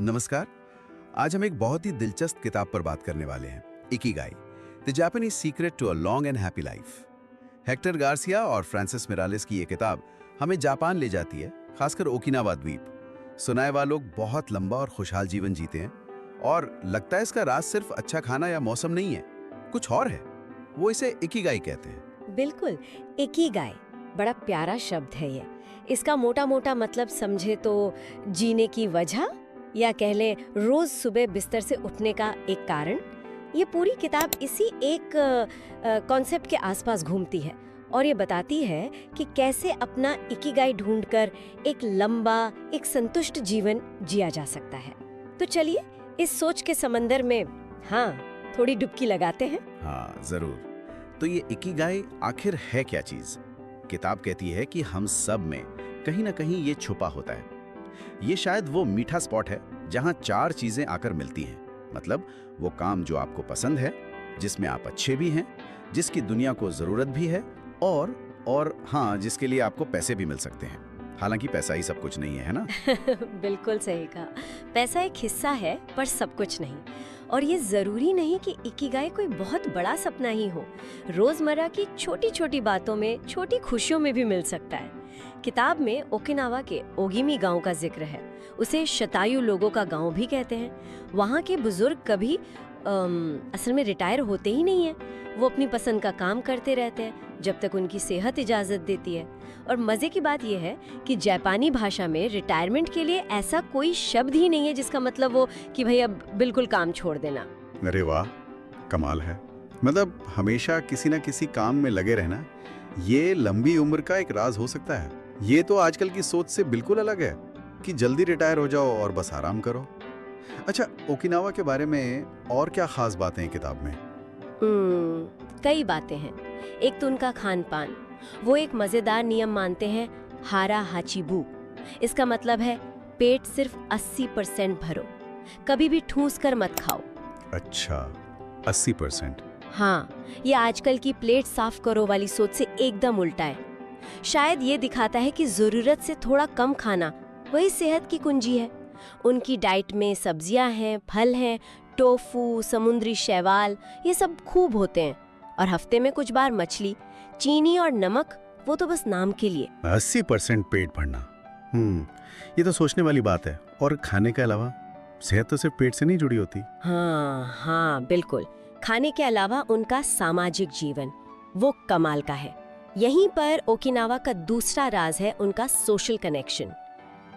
नमस्कार। आज हम एक बहुत ही दिलचस्प किताब पर बात करने वाले हैं, Ikigai, the Japanese secret to a long and happy life. Hector Garcia और फ्रांसिस मिरालेस की ये किताब हमें जापान ले जाती है, खासकर ओकिनावा द्वीप। सुनाए लोग बहुत लंबा और खुशहाल जीवन जीते हैं और लगता है इसका राज सिर्फ अच्छा खाना या मौसम नहीं है, कुछ और है। वो इसे इकिगाई कहते हैं। बिल्कुल, इकिगाई बड़ा प्यारा शब्द है ये। इसका मोटा मोटा मतलब समझे तो जीने की वजह, या कह ले रोज सुबह बिस्तर से उठने का एक कारण। ये पूरी किताब इसी एक कॉन्सेप्ट के आसपास घूमती है और ये बताती है कि कैसे अपना इकिगाई ढूंढकर एक लंबा, एक संतुष्ट जीवन जिया जा सकता है। तो चलिए इस सोच के समंदर में थोड़ी डुबकी लगाते हैं। हाँ जरूर। तो ये इकिगाई आखिर है क्या चीज? किताब कहती है कि हम सब में कहीं ना कहीं ये छुपा होता है। ये शायद वो मीठा स्पॉट है जहां चार चीजें आकर मिलती हैं। मतलब वो काम जो आपको पसंद है, जिसमें आप अच्छे भी हैं, जिसकी दुनिया को जरूरत भी है, और जिसके लिए आपको पैसे भी मिल सकते हैं। हालांकि पैसा ही सब कुछ नहीं है ना? बिल्कुल सही कहा। पैसा एक हिस्सा है पर सब कुछ नहीं। और ये जरूरी नहीं कि इकिगाई कोई बहुत बड़ा सपना ही हो। रोजमर्रा की छोटी छोटी बातों में, छोटी खुशियों में भी मिल सकता है। किताब में ओकिनावा के ओगिमी गांव का जिक्र है। उसे शतायु लोगों का गांव भी कहते हैं। वहाँ के बुजुर्ग कभी असल में रिटायर होते ही नहीं है। वो अपनी पसंद का काम करते रहते हैं जब तक उनकी सेहत इजाजत देती है। और मजे की बात यह है कि जापानी भाषा में रिटायरमेंट के लिए ऐसा कोई शब्द ही नहीं है जिसका मतलब वो कि भाई अब बिल्कुल काम छोड़ देना। अरे वाह, कमाल है। मतलब हमेशा किसी ना किसी काम में लगे रहना, ये लंबी उम्र का एक राज हो सकता है। ये तो आजकल की सोच से बिल्कुल अलग है कि जल्दी रिटायर हो जाओ और बस आराम करो। अच्छा, ओकिनावा के बारे में और क्या खास बातें हैं किताब में? कई बातें हैं। एक तो उनका खान पान। वो एक मजेदार नियम मानते हैं, हारा हाचिबू। इसका मतलब है पेट सिर्फ 80% भरो, कभी भी ठूस कर मत खाओ। अच्छा, 80%? हाँ, ये आजकल की प्लेट साफ करो वाली सोच से एकदम उल्टा है। शायद ये दिखाता है कि जरूरत से थोड़ा कम खाना वही सेहत की कुंजी है। उनकी डाइट में सब्जियां हैं, फल हैं, टोफू, समुद्री शैवाल, ये सब खूब होते हैं। और हफ्ते में कुछ बार मछली। चीनी और नमक वो तो बस नाम के लिए। 80% पेट भरना, ये तो सोचने वाली बात है। और खाने के अलावा सेहत तो सिर्फ पेट से नहीं जुड़ी होती। हाँ बिल्कुल। खाने के अलावा उनका सामाजिक जीवन वो कमाल का है। यहीं पर ओकिनावा का दूसरा राज है उनका सोशल कनेक्शन।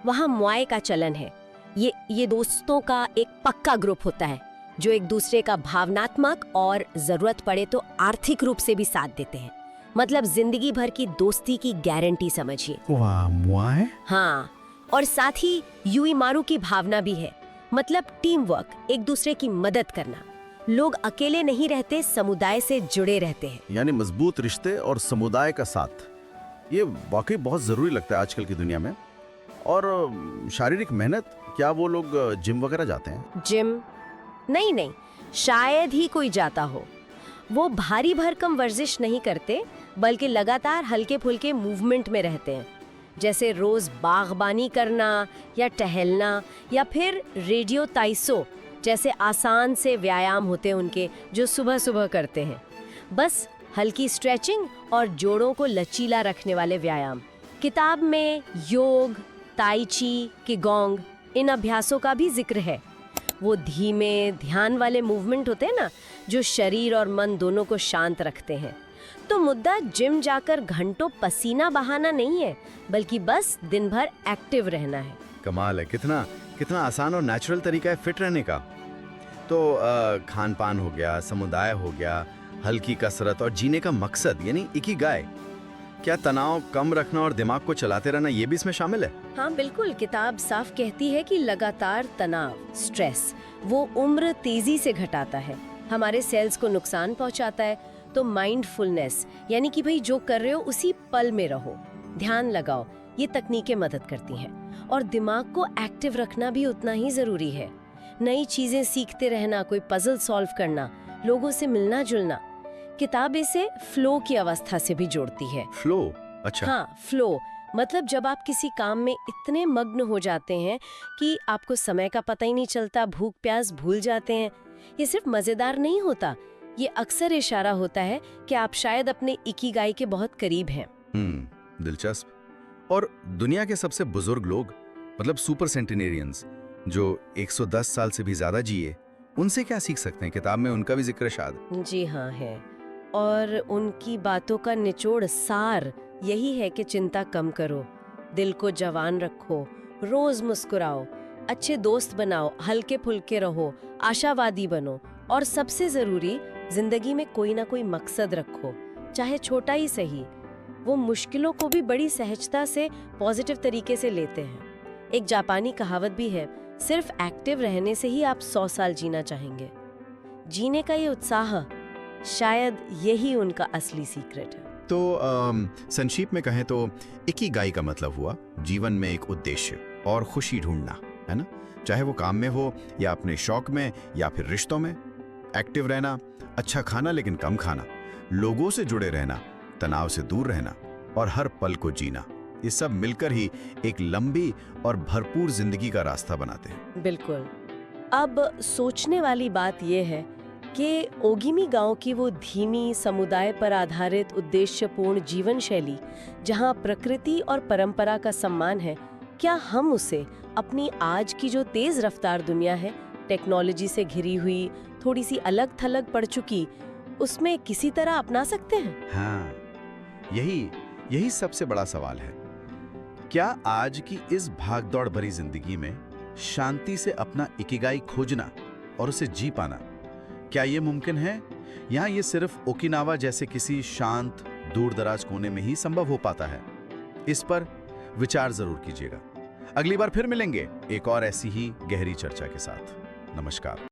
वहाँ मुआए का चलन है। ये दोस्तों का एक पक्का ग्रुप होता है जो एक दूसरे का भावनात्मक और जरूरत पड़े तो आर्थिक रूप से भी साथ देते हैं। मतलब जिंदगी भर की दोस्ती की गारंटी समझिए। वाह, मुआए? हाँ, और साथ ही यूईमारू की भावना भी है। मतलब टीम वर्क, एक दूसरे की मदद करना। लोग अकेले नहीं रहते, समुदाय से जुड़े रहते हैं। यानी मजबूत रिश्ते और समुदाय का साथ, ये वाकई बहुत जरूरी लगता है आजकल की दुनिया में। और शारीरिक मेहनत, क्या वो लोग जिम वगैरह जाते हैं? जिम नहीं, शायद ही कोई जाता हो। वो भारी भरकम वर्जिश नहीं करते, बल्कि लगातार हल्के फुल्के मूवमेंट में रहते हैं। जैसे रोज बागबानी करना या टहलना, या फिर रेडियो ताइसो जैसे आसान से व्यायाम होते हैं उनके, जो सुबह सुबह करते हैं। बस हल्की स्ट्रेचिंग और जोड़ों को लचीला रखने वाले व्यायाम। किताब में योग, ताई ची, किगोंग, इन अभ्यासों का भी जिक्र है। वो धीमे ध्यान वाले मूवमेंट होते हैं ना, जो शरीर और मन दोनों को शांत रखते हैं। तो मुद्दा जिम जाकर घंटों पसीना बहाना नहीं है, बल्कि बस दिन भर एक्टिव रहना है। कमाल है, कितना आसान और नेचुरल तरीका है फिट रहने का। तो खान पान हो गया, समुदाय हो गया, हल्की कसरत और जीने का मकसद यानी इकिगाई। क्या तनाव कम रखना और दिमाग को चलाते रहना ये भी इसमें शामिल है? हाँ बिल्कुल। किताब साफ कहती है कि लगातार तनाव, स्ट्रेस, वो उम्र तेजी से घटाता है, हमारे सेल्स को नुकसान पहुंचाता है। तो माइंडफुलनेस यानी कि भाई जो कर रहे हो उसी पल में रहो, ध्यान लगाओ, ये तकनीकें मदद करती हैं। और दिमाग को एक्टिव रखना भी उतना ही जरूरी है। नई चीजें सीखते रहना, कोई पजल सॉल्व करना, लोगों से मिलना जुलना। किताब इसे फ्लो की अवस्था से भी जोड़ती है। फ्लो? अच्छा। हाँ, फ्लो मतलब जब आप किसी काम में इतने मग्न हो जाते हैं कि आपको समय का पता ही नहीं चलता, भूख प्यास भूल जाते हैं। ये सिर्फ मजेदार नहीं होता, ये अक्सर इशारा होता है कि आप शायद अपने इकिगाई के बहुत करीब हैं। दिलचस्प। और दुनिया के सबसे बुजुर्ग लोग, मतलब सुपर सेंटिनेरियंस, जो 110 साल से भी ज्यादा जिए, उनसे क्या सीख सकते हैं? किताब में उनका भी जिक्र शायद। जी हाँ है, और उनकी बातों का निचोड़ सार यही है कि चिंता कम करो, दिल को जवान रखो, रोज मुस्कुराओ, अच्छे दोस्त बनाओ, हल्के फुल्के रहो, आशावादी बनो, और सबसे जरूरी, जिंदगी में कोई ना कोई मकसद रखो, चाहे छोटा ही सही। वो मुश्किलों को भी बड़ी सहजता से, पॉजिटिव तरीके से लेते हैं। एक जापानी कहावत भी है, सिर्फ एक्टिव रहने से ही आप 100 साल जीना चाहेंगे। जीने का ये उत्साह, शायद यही उनका असली सीक्रेट है। तो संक्षिप्त में कहें तो इकिगाई का मतलब हुआ जीवन में एक उद्देश्य और खुशी ढूंढना, है ना? चाहे वो काम में हो या अपने शौक में या फिर रिश्तों में। एक्टिव रहना, अच्छा खाना लेकिन कम खाना, लोगों से जुड़े रहना, तनाव से दूर रहना और हर पल को जीना, ये सब मिलकर ही एक लंबी और भरपूर जिंदगी का रास्ता बनाते हैं। बिल्कुल। अब सोचने वाली बात यह है कि ओगिमी गांव की वो धीमी, समुदाय पर आधारित उद्देश्यपूर्ण जीवन शैली, जहां प्रकृति और परंपरा का सम्मान है, क्या हम उसे अपनी आज की जो तेज रफ्तार दुनिया है, टेक्नोलॉजी से घिरी हुई, थोड़ी सी अलग थलग पड़ चुकी, उसमें किसी तरह अपना सकते हैं? हाँ, यही सबसे बड़ा सवाल है। क्या आज की इस भागदौड़ भरी जिंदगी में शांति से अपना इकिगाई खोजना और उसे जी पाना, क्या ये मुमकिन है, या ये सिर्फ ओकिनावा जैसे किसी शांत दूर दराज कोने में ही संभव हो पाता है? इस पर विचार जरूर कीजिएगा। अगली बार फिर मिलेंगे एक और ऐसी ही गहरी चर्चा के साथ। नमस्कार।